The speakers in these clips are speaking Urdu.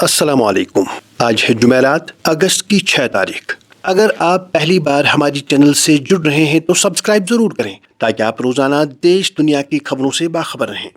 السلام علیکم۔ آج ہے جمعرات، اگست کی 6 تاریخ۔ اگر آپ پہلی بار ہماری چینل سے جڑ رہے ہیں تو سبسکرائب ضرور کریں تاکہ آپ روزانہ دیش دنیا کی خبروں سے باخبر رہیں۔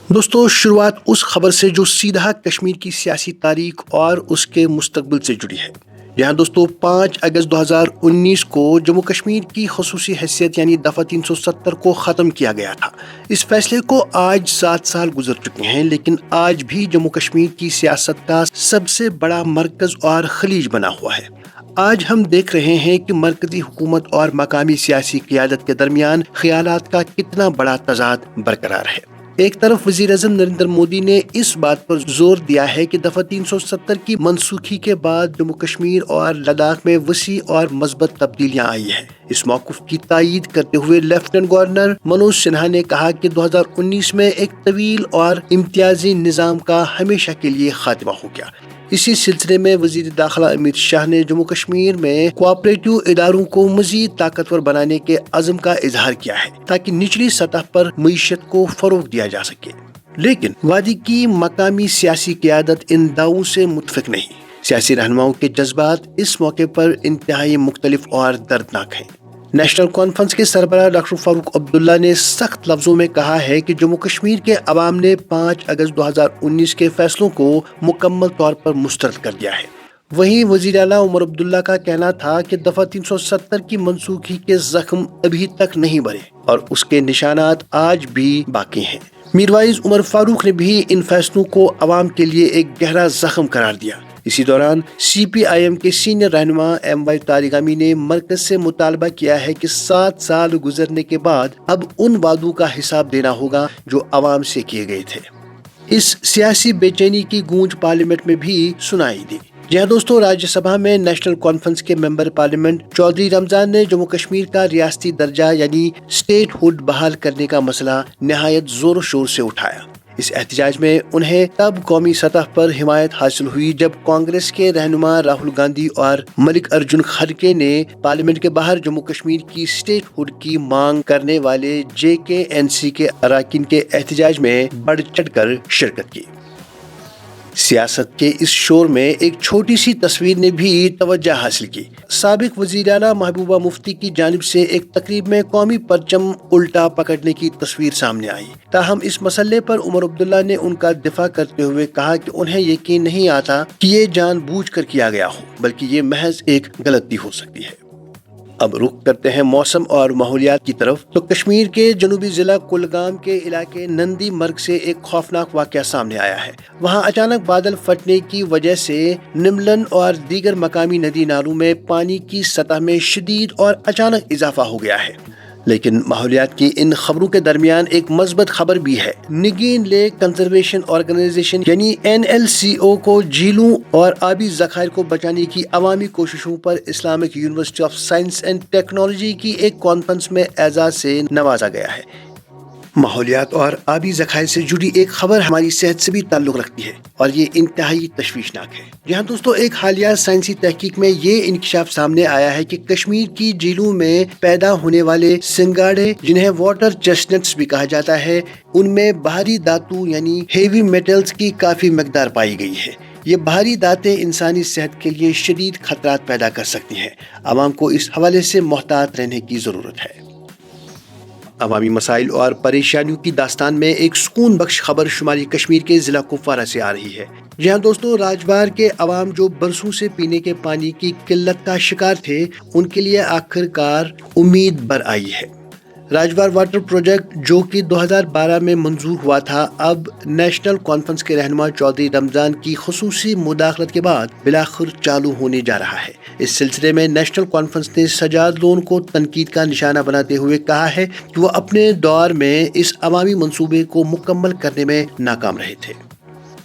دوستو، شروعات اس خبر سے جو سیدھا کشمیر کی سیاسی تاریخ اور اس کے مستقبل سے جڑی ہے۔ یہاں دوستو 5 اگست 2019 کو جموں کشمیر کی خصوصی حیثیت یعنی دفعہ 370 کو ختم کیا گیا تھا۔ اس فیصلے کو آج 7 سال گزر چکے ہیں، لیکن آج بھی جموں کشمیر کی سیاست کا سب سے بڑا مرکز اور خلیج بنا ہوا ہے۔ آج ہم دیکھ رہے ہیں کہ مرکزی حکومت اور مقامی سیاسی قیادت کے درمیان خیالات کا کتنا بڑا تضاد برقرار ہے۔ ایک طرف وزیر اعظم نریندر مودی نے اس بات پر زور دیا ہے کہ دفعہ 370 کی منسوخی کے بعد جموں کشمیر اور لداخ میں وسیع اور مثبت تبدیلیاں آئی ہیں۔ اس موقف کی تائید کرتے ہوئے لیفٹیننٹ گورنر منوج سنہا نے کہا کہ 2019 میں ایک طویل اور امتیازی نظام کا ہمیشہ کے لیے خاتمہ ہو گیا۔ اسی سلسلے میں وزیر داخلہ امت شاہ نے جموں کشمیر میں کوآپریٹو اداروں کو مزید طاقتور بنانے کے عزم کا اظہار کیا ہے تاکہ نچلی سطح پر معیشت کو فروغ دیا جا سکے۔ لیکن وادی کی مقامی سیاسی قیادت ان دعووں سے متفق نہیں۔ سیاسی رہنماؤں کے جذبات اس موقع پر انتہائی مختلف اور دردناک ہیں۔ نیشنل کانفرنس کے سربراہ ڈاکٹر فاروق عبداللہ نے سخت لفظوں میں کہا ہے کہ جموں کشمیر کے عوام نے 5 اگست 2019 کے فیصلوں کو مکمل طور پر مسترد کر دیا ہے۔ وہیں وزیر اعلیٰ عمر عبداللہ کا کہنا تھا کہ دفعہ 370 کی منسوخی کے زخم ابھی تک نہیں بھرے اور اس کے نشانات آج بھی باقی ہیں۔ میروائز عمر فاروق نے بھی ان فیصلوں کو عوام کے لیے ایک گہرا زخم قرار دیا۔ اسی دوران سی پی آئی ایم کے سینئر رہنما ایم وائی طارق نے مرکز سے مطالبہ کیا ہے کہ 7 سال گزرنے کے بعد اب ان وعدوں کا حساب دینا ہوگا جو عوام سے کیے گئے تھے۔ اس سیاسی بے چینی کی گونج پارلیمنٹ میں بھی سنائی دی، جہاں دوستو راجیہ سبھا میں نیشنل کانفرنس کے ممبر پارلیمنٹ چودھری رمضان نے جموں کشمیر کا ریاستی درجہ یعنی اسٹیٹ ہوڈ بحال کرنے کا مسئلہ نہایت زور و شور سے اٹھایا۔ اس احتجاج میں انہیں تب قومی سطح پر حمایت حاصل ہوئی جب کانگریس کے رہنما راہل گاندھی اور ملک ارجن کھڑگے نے پارلیمنٹ کے باہر جموں کشمیر کی اسٹیٹ ہوڈ کی مانگ کرنے والے جے کے این سی کے اراکین کے احتجاج میں بڑھ چڑھ کر شرکت کی۔ سیاست کے اس شور میں ایک چھوٹی سی تصویر نے بھی توجہ حاصل کی۔ سابق وزیر اعلیٰ محبوبہ مفتی کی جانب سے ایک تقریب میں قومی پرچم الٹا پکڑنے کی تصویر سامنے آئی۔ تاہم اس مسئلے پر عمر عبداللہ نے ان کا دفاع کرتے ہوئے کہا کہ انہیں یقین نہیں آتا کہ یہ جان بوجھ کر کیا گیا ہو، بلکہ یہ محض ایک غلطی ہو سکتی ہے۔ اب رخ کرتے ہیں موسم اور ماحولیات کی طرف، تو کشمیر کے جنوبی ضلع کلگام کے علاقے نندی مرگ سے ایک خوفناک واقعہ سامنے آیا ہے۔ وہاں اچانک بادل پھٹنے کی وجہ سے نملن اور دیگر مقامی ندی نالوں میں پانی کی سطح میں شدید اور اچانک اضافہ ہو گیا ہے۔ لیکن ماحولیات کی ان خبروں کے درمیان ایک مثبت خبر بھی ہے۔ نگین لیک کنزرویشن آرگنائزیشن یعنی NLCO کو جھیلوں اور آبی ذخائر کو بچانے کی عوامی کوششوں پر Islamic University of Science and Technology کی ایک کانفرنس میں اعزاز سے نوازا گیا ہے۔ ماحولیات اور آبی ذخائر سے جڑی ایک خبر ہماری صحت سے بھی تعلق رکھتی ہے اور یہ انتہائی تشویشناک ہے۔ یہاں دوستو ایک حالیہ سائنسی تحقیق میں یہ انکشاف سامنے آیا ہے کہ کشمیر کی جھیلوں میں پیدا ہونے والے سنگاڑے، جنہیں واٹر چیسٹنٹس بھی کہا جاتا ہے، ان میں بھاری دھاتوں یعنی ہیوی میٹلز کی کافی مقدار پائی گئی ہے۔ یہ بھاری دھاتیں انسانی صحت کے لیے شدید خطرات پیدا کر سکتی ہیں۔ عوام کو اس حوالے سے محتاط رہنے کی ضرورت ہے۔ عوامی مسائل اور پریشانیوں کی داستان میں ایک سکون بخش خبر شمالی کشمیر کے ضلع کپوارہ سے آ رہی ہے، جہاں دوستو راجوار کے عوام جو برسوں سے پینے کے پانی کی قلت کا شکار تھے، ان کے لیے آخر کار امید بر آئی ہے۔ راجوار واٹر پروجیکٹ جو کہ 2012 میں منظور ہوا تھا، اب نیشنل کانفرنس کے رہنما چودھری رمضان کی خصوصی مداخلت کے بعد بالآخر چالو ہونے جا رہا ہے۔ اس سلسلے میں نیشنل کانفرنس نے سجاد لون کو تنقید کا نشانہ بناتے ہوئے کہا ہے کہ وہ اپنے دور میں اس عوامی منصوبے کو مکمل کرنے میں ناکام رہے تھے۔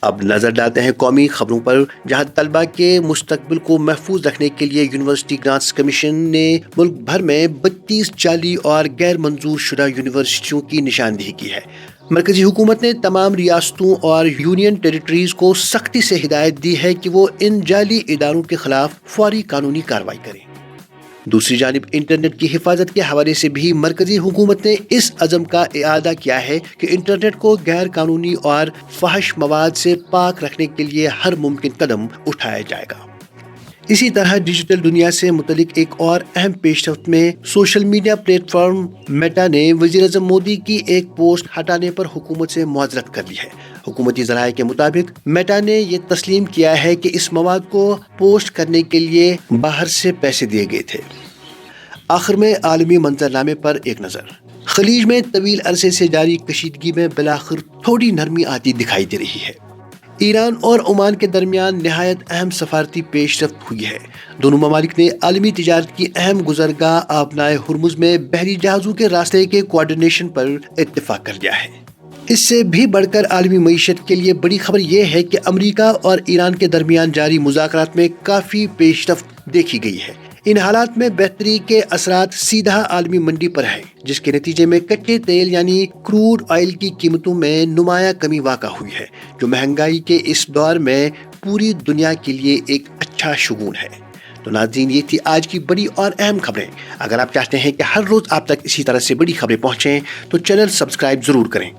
اب نظر ڈالتے ہیں قومی خبروں پر، جہاں طلبہ کے مستقبل کو محفوظ رکھنے کے لیے یونیورسٹی گرانٹس کمیشن نے ملک بھر میں 32 جعلی اور غیر منظور شدہ یونیورسٹیوں کی نشاندہی کی ہے۔ مرکزی حکومت نے تمام ریاستوں اور یونین ٹیریٹریز کو سختی سے ہدایت دی ہے کہ وہ ان جعلی اداروں کے خلاف فوری قانونی کارروائی کریں۔ دوسری جانب انٹرنیٹ کی حفاظت کے حوالے سے بھی مرکزی حکومت نے اس عزم کا اعادہ کیا ہے کہ انٹرنیٹ کو غیر قانونی اور فحش مواد سے پاک رکھنے کے لیے ہر ممکن قدم اٹھایا جائے گا۔ اسی طرح ڈیجیٹل دنیا سے متعلق ایک اور اہم پیش رفت میں social media plate form meta نے وزیر اعظم مودی کی ایک پوسٹ ہٹانے پر حکومت سے معذرت کر لی ہے۔ حکومتی ذرائع کے مطابق میٹا نے یہ تسلیم کیا ہے کہ اس مواد کو پوسٹ کرنے کے لیے باہر سے پیسے دیے گئے تھے۔ آخر میں عالمی منظرنامے پر ایک نظر۔ خلیج میں طویل عرصے سے جاری کشیدگی میں بالآخر تھوڑی نرمی آتی دکھائی دے رہی ہے۔ ایران اور عمان کے درمیان نہایت اہم سفارتی پیش رفت ہوئی ہے۔ دونوں ممالک نے عالمی تجارت کی اہم گزرگاہ آبنائے ہرمز میں بحری جہازوں کے راستے کے کوآرڈینیشن پر اتفاق کر لیا ہے۔ اس سے بھی بڑھ کر عالمی معیشت کے لیے بڑی خبر یہ ہے کہ امریکہ اور ایران کے درمیان جاری مذاکرات میں کافی پیش رفت دیکھی گئی ہے۔ ان حالات میں بہتری کے اثرات سیدھا عالمی منڈی پر ہیں، جس کے نتیجے میں کچے تیل یعنی کروڈ آئل کی قیمتوں میں نمایاں کمی واقع ہوئی ہے، جو مہنگائی کے اس دور میں پوری دنیا کے لیے ایک اچھا شگون ہے۔ تو ناظرین، یہ تھی آج کی بڑی اور اہم خبریں۔ اگر آپ چاہتے ہیں کہ ہر روز آپ تک اسی طرح سے بڑی خبریں پہنچیں تو چینل سبسکرائب ضرور کریں۔